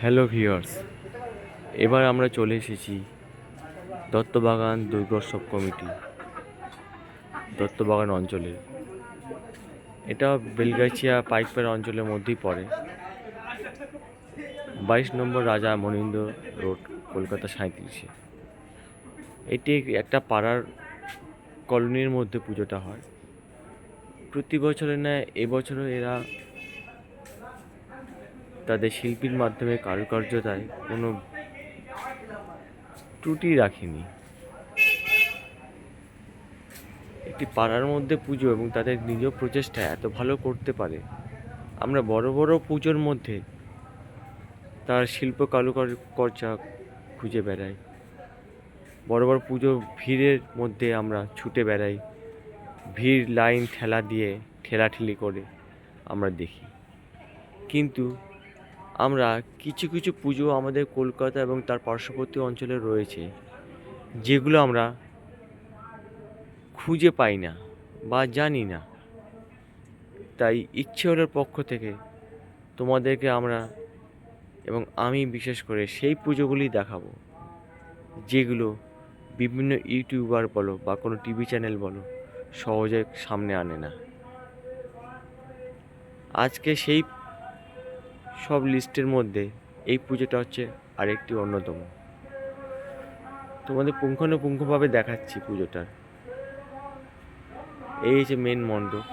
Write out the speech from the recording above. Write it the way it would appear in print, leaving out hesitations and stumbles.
Hello viewers, এবার আমরা চলে এসেছি দত্তবাগান দুর্গোৎসব কমিটি দত্তবাগান অঞ্চলে। এটা বেলগাছিয়া পাইকপাড়া অঞ্চলের মধ্যেই পড়ে। 22 নম্বর রাজা মনিন্দ্র রোড, কলকাতা 37-এ। এটি একটা পাড়ার কলোনির মধ্যে পুজোটা হয়। প্রতি বছরের ন্যায় এবছরও এরা তাদের শিল্পীর মাধ্যমে কারুকার্যতায় কোনো ত্রুটি রাখেনি। একটি পাড়ার মধ্যে পুজো এবং তাদের নিজ প্রচেষ্টা এত ভালো করতে পারে। আমরা বড় বড় পুজোর মধ্যে তার শিল্প কারুকার্য খুঁজে বেড়াই, বড় বড় পুজো ভিড়ের মধ্যে আমরা ছুটে বেড়াই, ভিড় লাইন ঠেলা দিয়ে ঠেলাঠেলি করে আমরা দেখি। কিন্তু আমরা কিছু কিছু পুজো আমাদের কলকাতা এবং তার পার্শ্ববর্তী অঞ্চলে রয়েছে, যেগুলো আমরা খুঁজে পাই না বা জানি না। তাই ইচ্ছে হলোর পক্ষ থেকে তোমাদেরকে আমরা এবং আমি বিশেষ করে সেই পুজোগুলি দেখাবো, যেগুলো বিভিন্ন ইউটিউবার বলো বা কোনো টিভি চ্যানেল বলো সহজে সামনে আনে না। আজকে সেই সব লিস্টের মধ্যে এই পুজোটা হচ্ছে আরেকটি অন্যতম। তোমাদের পুঙ্খানুপুঙ্খভাবে দেখাচ্ছি পুজোটার। এই হচ্ছে মেন মণ্ডপ।